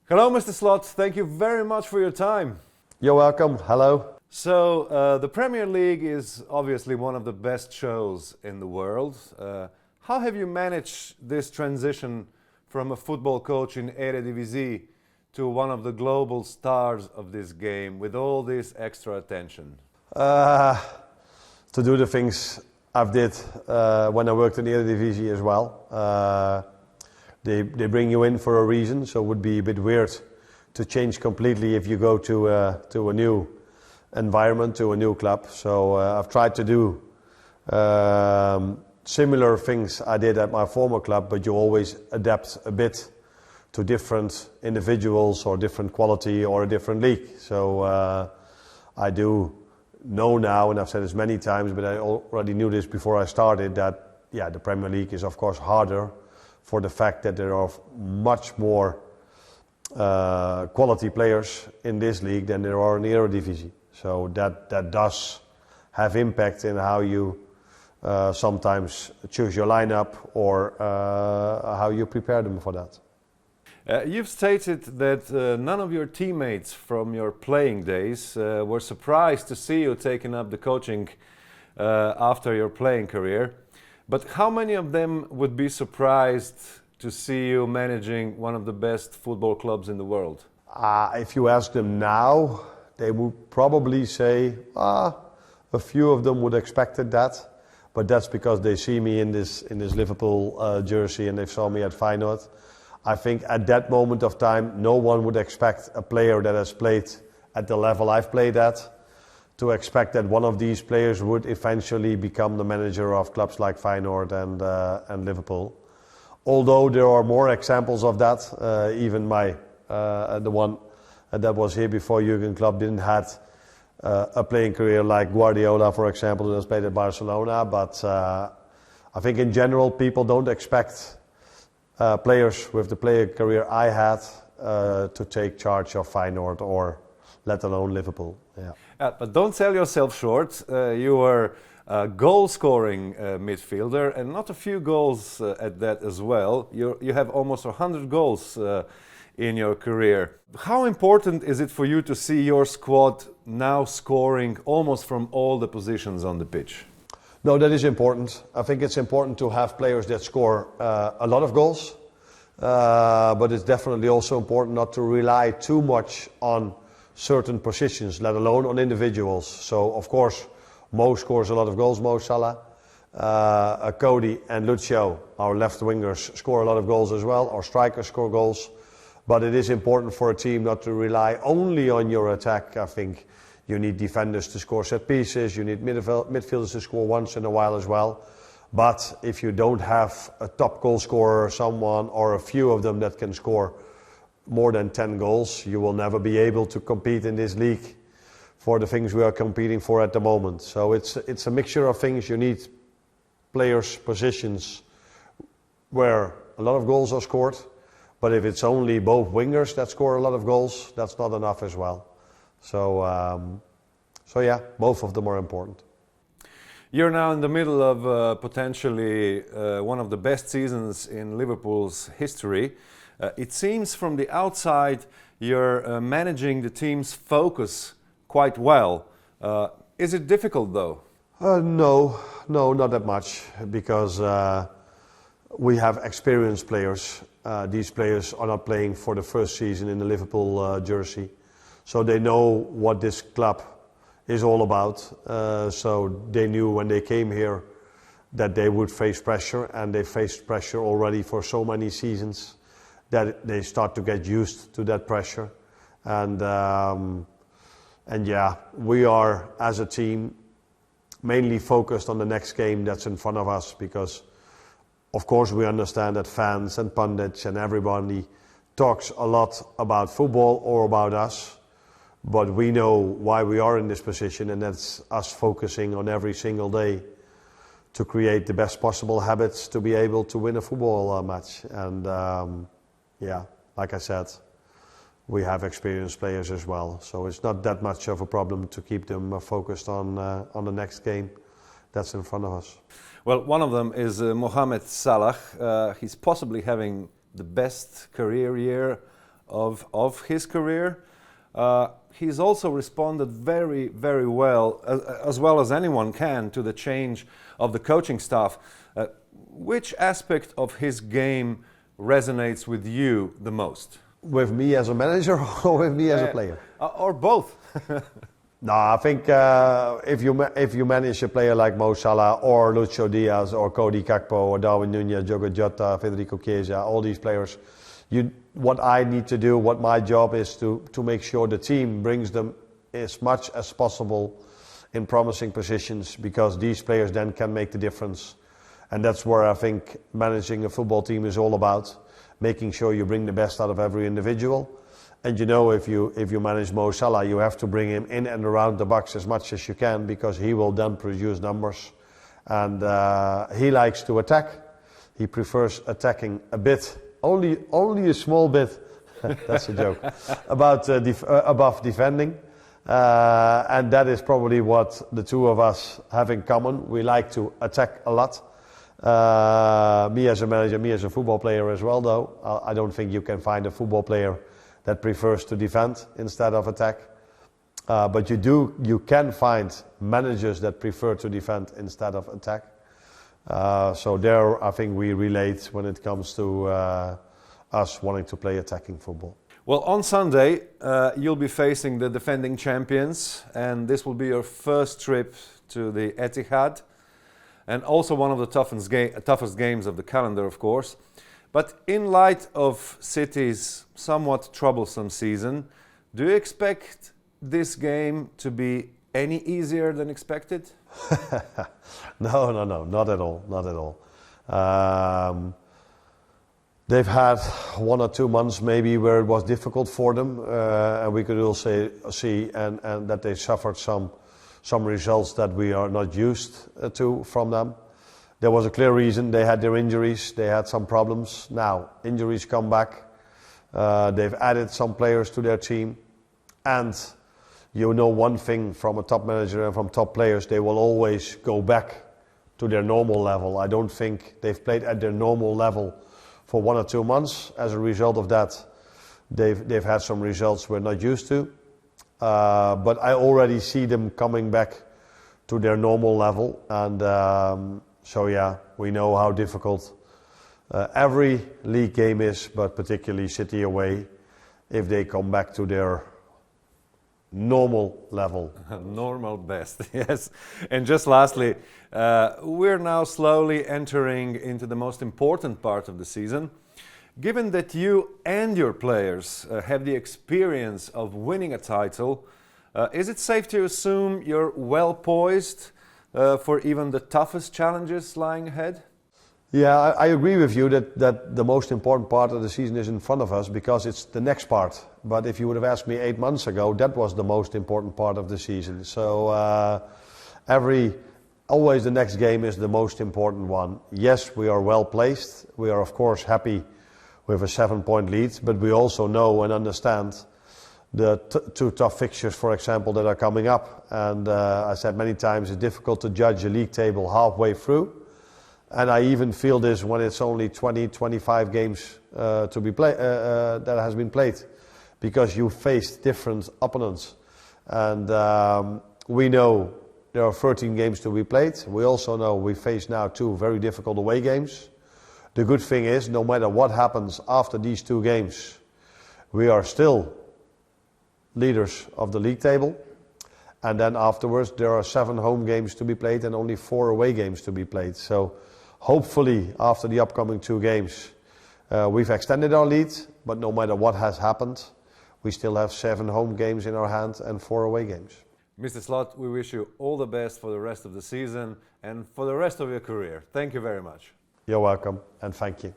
Hello, Mr. Slot. Thank you very much for your time. You're welcome. Hello. So, the Premier League is obviously one of the best shows in the world. How have you managed this transition from a football coach in Eredivisie to one of the global stars of this game with all this extra attention? To do the things I've did when I worked in the Eredivisie as well. They bring you in for a reason, so it would be a bit weird to change completely if you go to a new environment, to a new club. So I've tried to do similar things I did at my former club, but you always adapt a bit to different individuals or different quality or a different league. So I do know now, and I've said this many times, but I already knew this before I started, that the Premier League is of course harder for the fact that there are much more quality players in this league than there are in the Eredivisie. So that does have impact in how you sometimes choose your lineup or how you prepare them for that. You've stated that none of your teammates from your playing days were surprised to see you taking up the coaching after your playing career. But how many of them would be surprised to see you managing one of the best football clubs in the world? If you ask them now, they would probably say, a few of them would have expected that. But that's because they see me in this Liverpool jersey and they saw me at Feyenoord. I think at that moment of time, no one would expect a player that has played at the level I've played at to expect that one of these players would eventually become the manager of clubs like Feyenoord and Liverpool. Although there are more examples of that, even the one that was here before Jurgen Klopp didn't have a playing career like Guardiola, for example, who has played at Barcelona. But I think in general people don't expect players with the player career I had to take charge of Feyenoord or let alone Liverpool. But don't sell yourself short. You were a goal-scoring midfielder, and not a few goals at that as well. You have almost 100 goals in your career. How important is it for you to see your squad now scoring almost from all the positions on the pitch? No, that is important. I think it's important to have players that score a lot of goals, but it's definitely also important not to rely too much on certain positions, let alone on individuals. So, of course, Mo scores a lot of goals, Mo Salah. Cody and Lucio, our left wingers, score a lot of goals as well. Our strikers score goals. But it is important for a team not to rely only on your attack. I think you need defenders to score set pieces. You need midfielders to score once in a while as well. But if you don't have a top goal scorer or someone, or a few of them that can score more than 10 goals, you will never be able to compete in this league for the things we are competing for at the moment. So it's a mixture of things. You need players, positions where a lot of goals are scored, but if it's only both wingers that score a lot of goals, that's not enough as well. So both of them are important. You're now in the middle of potentially one of the best seasons in Liverpool's history. It seems from the outside you're managing the team's focus quite well. Is it difficult though? No, not that much, because we have experienced players. These players are not playing for the first season in the Liverpool jersey, so they know what this club is all about. So they knew when they came here that they would face pressure, and they faced pressure already for so many seasons that they start to get used to that pressure. And we are, as a team, mainly focused on the next game that's in front of us, because of course we understand that fans and pundits and everybody talks a lot about football or about us, but we know why we are in this position, and that's us focusing on every single day to create the best possible habits to be able to win a football match. And like I said, we have experienced players as well, so it's not that much of a problem to keep them focused on the next game that's in front of us. Well, one of them is Mohamed Salah. He's possibly having the best career year of his career. He's also responded very, very well as anyone can, to the change of the coaching staff. Which aspect of his game resonates with you the most? With me as a manager or with me as a player? Or both. No, I think if you manage a player like Mo Salah or Lucho Diaz or Cody Gakpo or Darwin Núñez, Diogo Jota, Federico Chiesa, all these players, what I need to do, what my job is to make sure the team brings them as much as possible in promising positions, because these players then can make the difference. And that's where I think managing a football team is all about, making sure you bring the best out of every individual. And you know, if you manage Mo Salah, you have to bring him in and around the box as much as you can, because he will then produce numbers. And he likes to attack. He prefers attacking a bit, only a small bit. That's a joke. Above defending. And that is probably what the two of us have in common. We like to attack a lot. Me as a manager, me as a football player as well, though. I don't think you can find a football player that prefers to defend instead of attack. But you can find managers that prefer to defend instead of attack. So there, I think we relate when it comes to us wanting to play attacking football. Well, on Sunday, you'll be facing the defending champions, and this will be your first trip to the Etihad, and also one of the toughest games of the calendar, of course. But in light of City's somewhat troublesome season, do you expect this game to be any easier than expected? No, not at all, not at all. They've had 1 or 2 months maybe where it was difficult for them, and we could also see and that they suffered some results that we are not used to from them. There was a clear reason. They had their injuries, they had some problems. Now, injuries come back. They've added some players to their team. And you know one thing from a top manager and from top players, they will always go back to their normal level. I don't think they've played at their normal level for 1 or 2 months. As a result of that, they've had some results we're not used to. But I already see them coming back to their normal level. And so yeah, we know how difficult every league game is, but particularly City away, if they come back to their normal level. Normal best, yes. And just lastly, we're now slowly entering into the most important part of the season. Given that you and your players have the experience of winning a title, is it safe to assume you're well poised for even the toughest challenges lying ahead? Yeah, I agree with you that the most important part of the season is in front of us, because it's the next part. But if you would have asked me 8 months ago, that was the most important part of the season. So always the next game is the most important one. Yes, we are well placed. We are of course happy with a 7-point lead, but we also know and understand the 2 tough fixtures, for example, that are coming up. And I said many times, it's difficult to judge a league table halfway through. And I even feel this when it's only 20, 25 games to be that has been played, because you face different opponents. And we know there are 13 games to be played. We also know we face now 2 very difficult away games. The good thing is, no matter what happens after these 2 games, we are still leaders of the league table. And then afterwards there are 7 home games to be played and only 4 away games to be played. So hopefully after the upcoming 2 games we've extended our lead, but no matter what has happened, we still have 7 home games in our hand and 4 away games. Mr. Slot, we wish you all the best for the rest of the season and for the rest of your career. Thank you very much. You're welcome, and thank you.